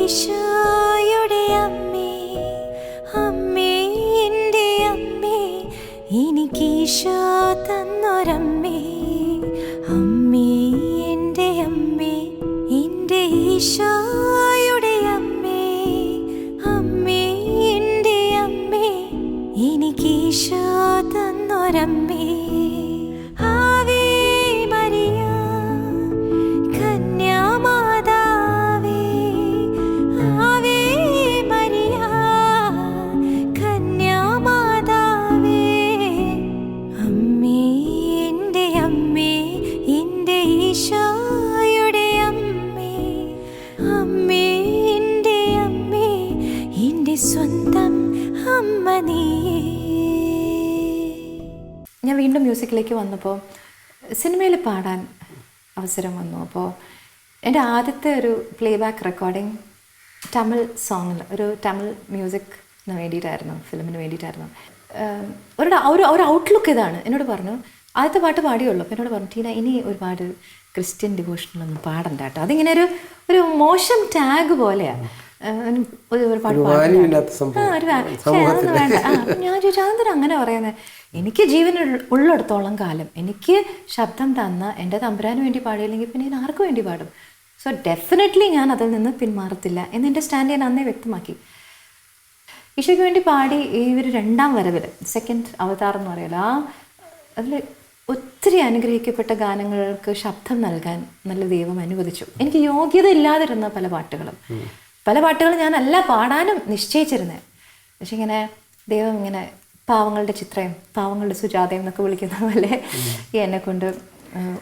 ഈശോയുടെ അമ്മേ, അമ്മേ എൻ്റെ അമ്മേ, എനിക്ക് ഈശോ തന്നൊരമ്മേ, അമ്മേ എൻ്റെ അമ്മേ, എൻ്റെ ഈശോയുടെ അമ്മേ, അമ്മേ എൻ്റെ അമ്മേ, എനിക്ക് ഈശോ തന്നൊരമ്മേ. ആവേ മരിയ കന്യാമാതാവേ, ആവേ മരിയ കന്യാമാതാവേ, അമ്മേ എൻ്റെ അമ്മേ, എൻ്റെ ഈശോയുടെ അമ്മേ, അമ്മേ എൻ്റെ അമ്മേ, എൻ്റെ സ്വന്തം അമ്മ നീയേ. ഞാൻ വീണ്ടും മ്യൂസിക്കിലേക്ക് വന്നപ്പോൾ സിനിമയിൽ പാടാൻ അവസരം വന്നു. അപ്പോൾ എൻ്റെ ആദ്യത്തെ ഒരു പ്ലേ ബാക്ക് റെക്കോർഡിങ് തമിഴ് സോങ്ങിൽ, ഒരു തമിഴ് മ്യൂസിക്കിന് വേണ്ടിയിട്ടായിരുന്നു, ഫിലിമിന് വേണ്ടിയിട്ടായിരുന്നു. ഒരു ഔട്ട്ലുക്ക് ഇതാണ്. എന്നോട് പറഞ്ഞു, ആദ്യത്തെ പാട്ട് പാടിയുള്ളൂ. അപ്പോൾ എന്നോട് പറഞ്ഞു, ടീന ഇനി ഒരുപാട് ക്രിസ്ത്യൻ ഡിവോഷണലൊന്നും പാടണ്ട കേട്ടോ, അതിങ്ങനെ ഒരു മോശം ടാഗ് പോലെയാണ്. ഒരുപാട് അതൊന്നും വേണ്ട. ഞാൻ ചോദിച്ചു, അതെന്തിനാ അങ്ങനെ പറയുന്നത്? എനിക്ക് ജീവൻ ഉള്ളിടത്തോളം കാലം എനിക്ക് ശബ്ദം തന്ന എൻ്റെ തമ്പുരാന് വേണ്ടി പാടിയില്ലെങ്കിൽ പിന്നെ ഞാൻ ആർക്ക് വേണ്ടി പാടും? സോ ഡെഫിനറ്റ്ലി ഞാൻ അതിൽ നിന്ന് പിന്മാറത്തില്ല എന്നെൻ്റെ സ്റ്റാൻഡ് ഞാൻ അന്നേ വ്യക്തമാക്കി. ഈശോയ്ക്ക് വേണ്ടി പാടി ഈ ഒരു രണ്ടാം വരവിൽ, സെക്കൻഡ് അവതാർ എന്ന് പറയുമല്ലോ, അതിൽ ഒത്തിരി അനുഗ്രഹിക്കപ്പെട്ട ഗാനങ്ങൾക്ക് ശബ്ദം നൽകാൻ നല്ല ദൈവം അനുവദിച്ചു. എനിക്ക് യോഗ്യത ഇല്ലാതിരുന്ന പല പാട്ടുകളും ഞാനല്ല പാടാനും നിശ്ചയിച്ചിരുന്നത്. പക്ഷെ ഇങ്ങനെ ദൈവം ഇങ്ങനെ പാവങ്ങളുടെ ചിത്രയും പാവങ്ങളുടെ സുജാതയും എന്നൊക്കെ വിളിക്കുന്ന പോലെ എന്നെക്കൊണ്ട്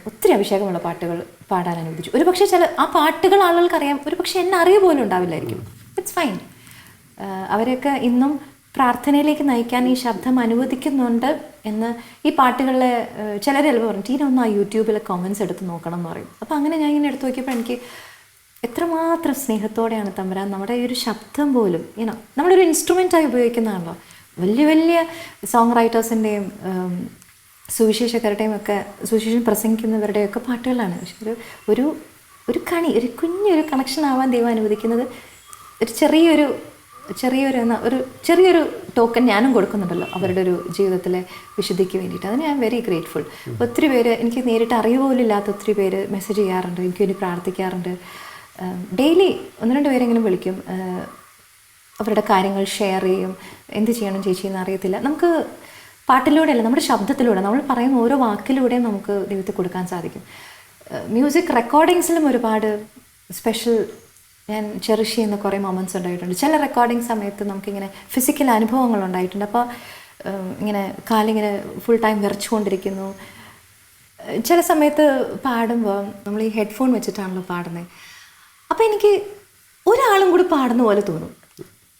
ഒത്തിരി അഭിഷേകമുള്ള പാട്ടുകൾ പാടാൻ അനുവദിച്ചു. ഒരു പക്ഷേ ആ പാട്ടുകൾ ആളുകൾക്കറിയാം, ഒരു പക്ഷേ എന്നെ അറിയ പോലും ഉണ്ടാവില്ലായിരിക്കും. It's fine. അവരെയൊക്കെ ഇന്നും പ്രാർത്ഥനയിലേക്ക് നയിക്കാൻ ഈ ശബ്ദം അനുവദിക്കുന്നുണ്ട് എന്ന് ഈ പാട്ടുകളിലെ ചിലരെല്ലാം പറഞ്ഞു, ടീന ഒന്ന് ആ യൂട്യൂബിലെ കമൻസ് എടുത്ത് നോക്കണം എന്ന് പറയും. അപ്പോൾ അങ്ങനെ ഞാൻ ഇങ്ങനെ എടുത്ത് നോക്കിയപ്പോൾ എനിക്ക് എത്രമാത്രം സ്നേഹത്തോടെയാണ് തമ്പുരാൻ നമ്മുടെ ഈ ഒരു ശബ്ദം പോലും നമ്മളൊരു ഇൻസ്ട്രുമെൻ്റായി ഉപയോഗിക്കുന്നതാണല്ലോ. വലിയ വലിയ സോങ് റൈറ്റേഴ്സിൻ്റെയും സുവിശേഷകരുടെയും ഒക്കെ സുവിശേഷം പ്രസംഗിക്കുന്നവരുടെയൊക്കെ പാട്ടുകളാണ്. പക്ഷെ ഒരു കുഞ്ഞൊരു കണക്ഷൻ ആവാൻ ദൈവം അനുവദിക്കുന്നത് ഒരു ചെറിയൊരു ടോക്കൺ ഞാനും കൊടുക്കുന്നുണ്ടല്ലോ അവരുടെ ഒരു ജീവിതത്തിലെ വിശുദ്ധിക്ക് വേണ്ടിയിട്ട്. അതിന് ഞാൻ വെരി ഗ്രേറ്റ്ഫുൾ. ഒത്തിരി പേര്, എനിക്ക് നേരിട്ട് അറിവ് പോലും ഇല്ലാത്ത ഒത്തിരി പേര് മെസ്സേജ് ചെയ്യാറുണ്ട്, എനിക്ക് വേണ്ടി പ്രാർത്ഥിക്കാറുണ്ട്. ഡെയിലി 1-2 പേരെങ്കിലും വിളിക്കും, അവരുടെ കാര്യങ്ങൾ ഷെയർ ചെയ്യും. എന്ത് ചെയ്യണം ചേച്ചി എന്ന് അറിയത്തില്ല. നമുക്ക് പാട്ടിലൂടെയല്ല, നമ്മുടെ ശബ്ദത്തിലൂടെ, നമ്മൾ പറയുന്ന ഓരോ വാക്കിലൂടെയും നമുക്ക് ദൈവത്തെ കൊടുക്കാൻ സാധിക്കും. മ്യൂസിക് റെക്കോർഡിങ്സിലും ഒരുപാട് സ്പെഷ്യൽ ഞാൻ ചെറിഷ് ചെയ്യുന്ന കുറേ മൊമെൻറ്റ്സ് ഉണ്ടായിട്ടുണ്ട്. ചില റെക്കോർഡിങ് സമയത്ത് നമുക്കിങ്ങനെ ഫിസിക്കൽ അനുഭവങ്ങൾ ഉണ്ടായിട്ടുണ്ട്. അപ്പോൾ ഇങ്ങനെ കാലിങ്ങനെ ഫുൾ ടൈം വിറച്ചുകൊണ്ടിരിക്കുന്നു. ചില സമയത്ത് പാടുമ്പോൾ നമ്മൾ ഈ ഹെഡ്ഫോൺ വെച്ചിട്ടാണല്ലോ പാടുന്നത്. അപ്പോൾ എനിക്ക് ഒരാളും കൂടി പാടുന്ന പോലെ തോന്നും.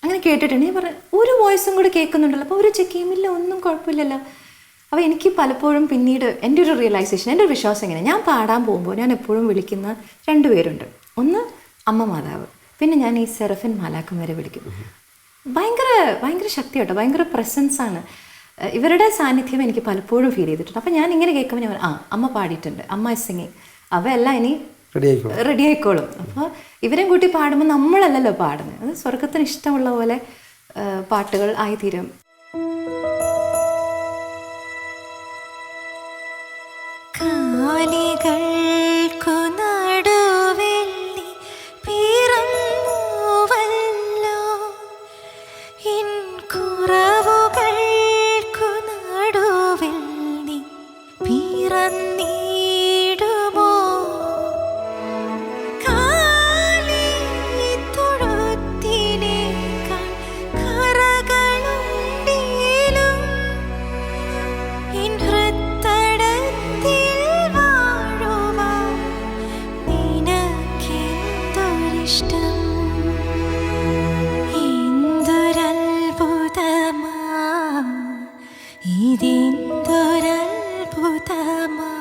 അങ്ങനെ കേട്ടിട്ടുണ്ട്. ഞാൻ പറഞ്ഞു, ഒരു വോയിസും കൂടി കേൾക്കുന്നുണ്ടല്ലോ, അപ്പോൾ ഒരു ചെക്ക് ചെയ്യുമില്ല, ഒന്നും കുഴപ്പമില്ലല്ലോ. അപ്പോൾ എനിക്ക് പലപ്പോഴും പിന്നീട് എൻ്റെ ഒരു റിയലൈസേഷൻ, എൻ്റെ ഒരു വിശ്വാസം ഇങ്ങനെ, ഞാൻ പാടാൻ പോകുമ്പോൾ ഞാൻ എപ്പോഴും വിളിക്കുന്ന 2 പേരുണ്ട്. ഒന്ന് അമ്മ മാതാവ്, പിന്നെ ഞാൻ ഈ സെറഫിൻ മാലാഖം വരെ വിളിക്കും. ഭയങ്കര ശക്തി കേട്ടോ, ഭയങ്കര പ്രസൻസാണ്. ഇവരുടെ സാന്നിധ്യം എനിക്ക് പലപ്പോഴും ഫീൽ ചെയ്തിട്ടുണ്ട്. അപ്പം ഞാൻ ഇങ്ങനെ കേൾക്കുമ്പോൾ ഞാൻ അമ്മ പാടിയിട്ടുണ്ട്, അമ്മ ഇസ് സിംഗിങ്, അവയെല്ലാം ഇനി റെഡി ആയിക്കോളും. അപ്പോൾ ഇവരെയും കൂട്ടി പാടുമ്പോൾ നമ്മളല്ലല്ലോ പാടുന്നത്, അത് സ്വർഗത്തിന് ഇഷ്ടമുള്ള പോലെ പാട്ടുകൾ ആയിത്തീരും. കാലികൾക്കു നടുവിൽ നീ പിറന്നുവല്ലോ, എൻ കുറവുകൾക്കു നടുവിൽ നീ പിറന്നിടുമോ, കാലിത്തൊഴുത്തിനേക്കാൾ കറകളുണ്ടേലും എൻ ഹൃത്തടത്തിൽ വാഴുവാൻ നിനക്കെന്തൊരിഷ്ടം. എന്തൊരത്ഭുതമാ ഇതെന്തൊരത്ഭുതമാ,